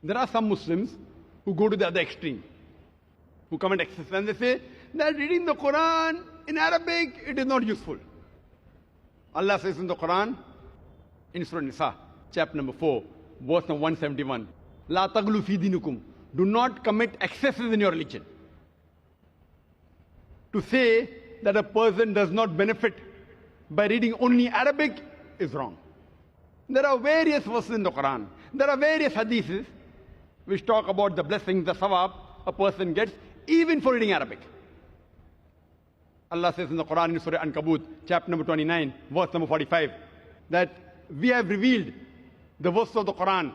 There are some Muslims who go to the other extreme, who commit excess, and they say that reading the Quran in Arabic, it is not useful. Allah says in the Quran, in Surah Nisa, chapter number 4, verse number 171, La taglu fi dinukum. Do not commit excesses in your religion. To say that a person does not benefit by reading only Arabic is wrong. There are various verses in the Quran. There are various hadiths which talk about the blessings, the sawab a person gets even for reading Arabic. Allah says in the Quran in Surah Ankabut, chapter number 29, verse number 45, that we have revealed the verses of the Quran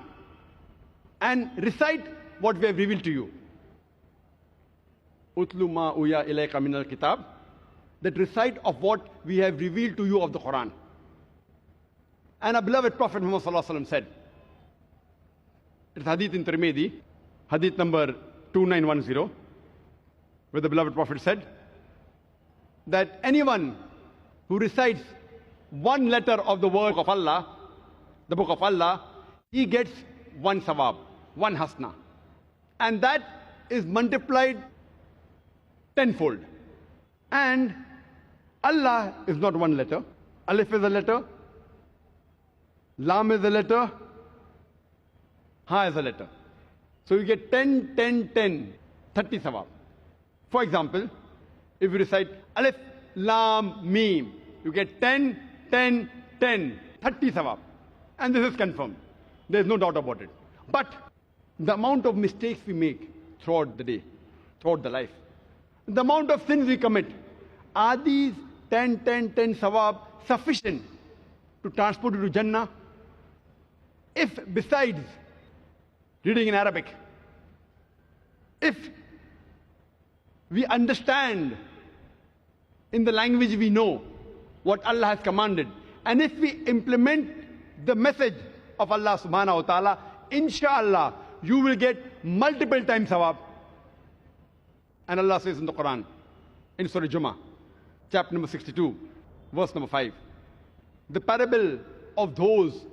and recite what we have revealed to you. Utlu ma uya ilayka min al-kitab, that recite of what we have revealed to you of the Quran. And our beloved Prophet Muhammad sallallahu alaihi wasallam said, it's hadith in Tirmidhi, hadith number 2910, where the beloved Prophet said that anyone who recites one letter of the word of Allah, the book of Allah, he gets one sawab, one hasna. And that is multiplied tenfold. And Allah is not one letter. Alif is a letter, Lam is a letter, Ha is a letter. So you get 10, 10, 10, 30 sawab. For example, if you recite Alif, Lam, Mim, you get 10, 10, 10, 30 sawab. And this is confirmed. There is no doubt about it. But the amount of mistakes we make throughout the day, throughout the life, the amount of sins we commit, are these 10, 10, 10 sawab sufficient to transport you to Jannah? If besides reading in Arabic, if we understand in the language we know what Allah has commanded, and if we implement the message of Allah subhanahu wa ta'ala, inshallah, you will get multiple times sawab. And Allah says in the Quran, in Surah Jummah, chapter number 62, verse number 5, the parable of those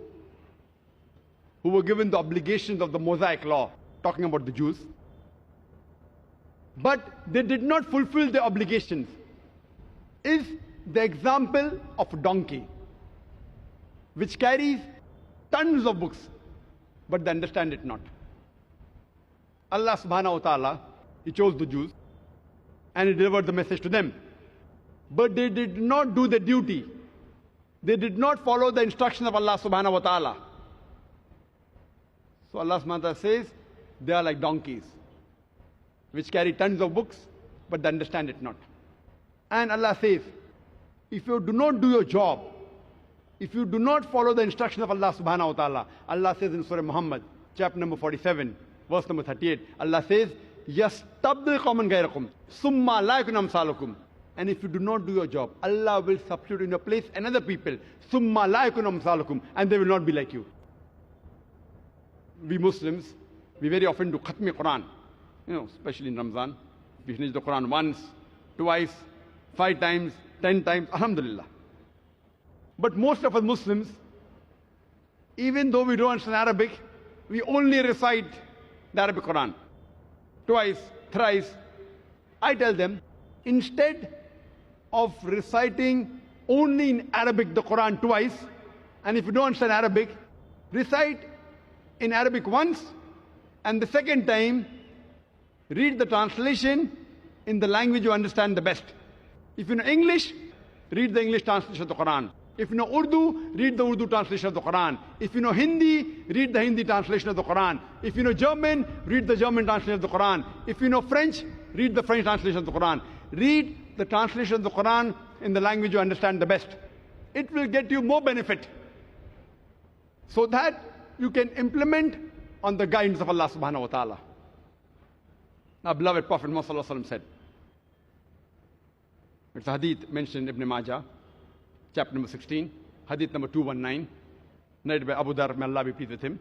who were given the obligations of the Mosaic law, talking about the Jews, but they did not fulfill their obligations, is the example of a donkey, which carries tons of books, but they understand it not. Allah subhanahu wa ta'ala, He chose the Jews, and He delivered the message to them. But they did not do the duty. They did not follow the instruction of Allah subhanahu wa ta'ala. So Allah subhanahu wa ta'ala says, they are like donkeys, which carry tons of books, but they understand it not. And Allah says, if you do not do your job, if you do not follow the instruction of Allah subhanahu wa ta'ala, Allah says in Surah Muhammad, chapter number 47, verse number 38, Allah says, يَسْتَبْدِلْ قَوْمًا غَيْرَكُمْ ثُمَّ لَا يَكُنْ أَمْثَالُكُمْ. And if you do not do your job, Allah will substitute in your place another people, ثُمَّ لَا يَكُنْ أَمْثَالُكُمْ, and they will not be like you. We Muslims, we very often do Khatmi Quran, especially in Ramzan. We finish the Quran once, twice, 5 times, 10 times, alhamdulillah. But most of us Muslims, even though we don't understand Arabic, we only recite the Arabic Quran. Twice, thrice. I tell them, instead of reciting only in Arabic the Quran twice, and if you don't understand Arabic, recite in Arabic once, and the second time, read the translation in the language you understand the best. If you know English, read the English translation of the Quran. If you know Urdu, read the Urdu translation of the Quran. If you know Hindi, read the Hindi translation of the Quran. If you know German, read the German translation of the Quran. If you know French, read the French translation of the Quran. Read the translation of the Quran in the language you understand the best. It will get you more benefit, so that you can implement on the guidance of Allah subhanahu wa ta'ala. Now, beloved Prophet Muhammad sallallahu alaihi wasallam said, it's a hadith mentioned in Ibn Majah, chapter number 16, hadith number 219, narrated by Abu Dhar, may Allah be pleased with him.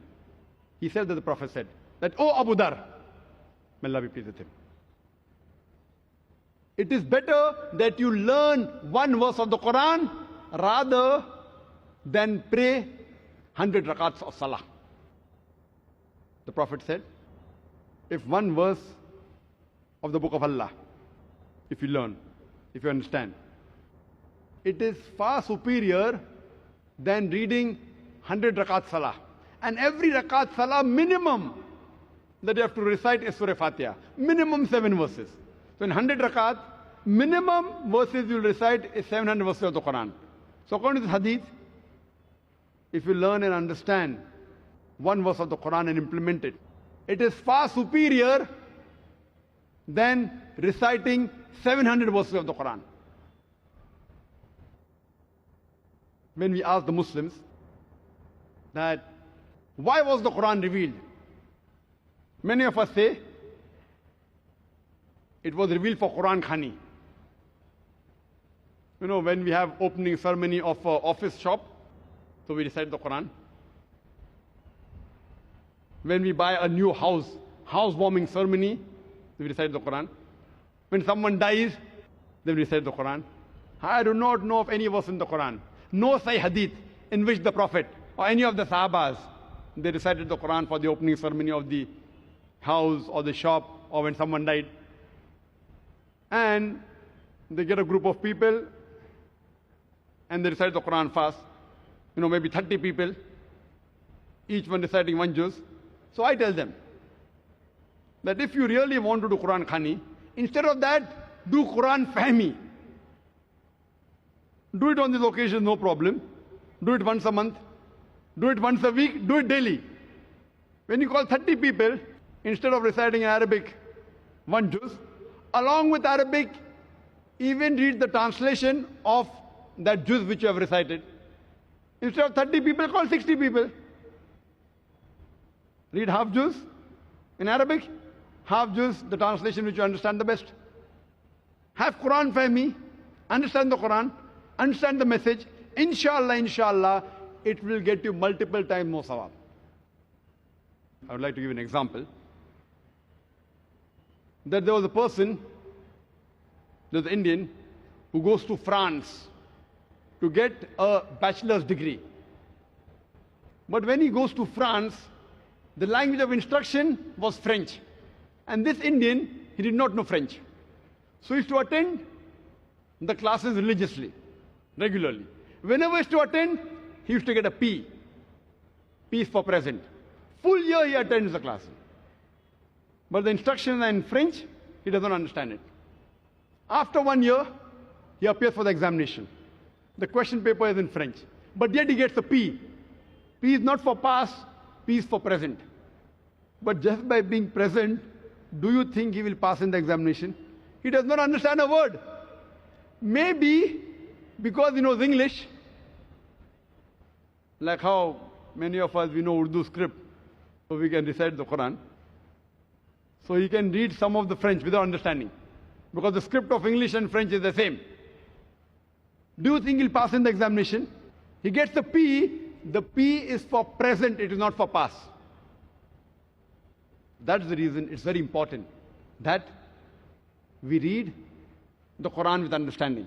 He said that the Prophet said that, "Oh Abu Dhar, may Allah be pleased with him, it is better that you learn one verse of the Quran rather than pray 100 rakats of salah." The Prophet said, if one verse of the book of Allah, if you learn, if you understand, it is far superior than reading 100 rakat salah. And every rakat salah minimum that you have to recite is Surah Fatiha. Minimum 7 verses. So in 100 rakat, minimum verses you will recite is 700 verses of the Quran. So according to this hadith, if you learn and understand one verse of the Quran and implement it, it is far superior than reciting 700 verses of the Quran. When we ask the Muslims that why was the Quran revealed, many of us say it was revealed for Quran Khani. You know, when we have opening ceremony of an office shop, so we recite the Quran. When we buy a new house, housewarming ceremony, we recite the Quran. When someone dies, then we recite the Quran. I do not know of any verse in the Quran, no Sahih hadith in which the Prophet or any of the Sahabas, they recited the Quran for the opening ceremony of the house or the shop or when someone died. And they get a group of people and they recite the Quran fast. You know, maybe 30 people, each one reciting one juz. So I tell them that if you really want to do Quran Khani, instead of that, do Quran Fahmi. Do it on this occasion, no problem. Do it once a month. Do it once a week. Do it daily. When you call 30 people, instead of reciting in Arabic one juz, along with Arabic, even read the translation of that juz which you have recited. Instead of 30 people, call 60 people. Read half juz in Arabic, half juz, the translation which you understand the best. Have Quran Fahmi, understand the Quran, understand the message. Inshallah, inshallah, it will get you multiple times more sawab. I would like to give an example. That there was a person, there's an Indian, who goes to France to get a bachelor's degree. But when he goes to France, the language of instruction was French. And this Indian, he did not know French. So he used to attend the classes religiously, regularly. Whenever he used to attend, he used to get a P. P is for present. Full year he attends the classes. But the instructions are in French, he doesn't understand it. After 1 year, he appears for the examination. The question paper is in French. But yet he gets a P. P is not for past, P is for present. But just by being present, do you think he will pass in the examination? He does not understand a word. Maybe because he knows English, like how many of us, we know Urdu script, so we can recite the Quran. So he can read some of the French without understanding, because the script of English and French is the same. Do you think he'll pass in the examination? He gets the P. The P is for present, it is not for past. That's the reason it's very important that we read the Quran with understanding.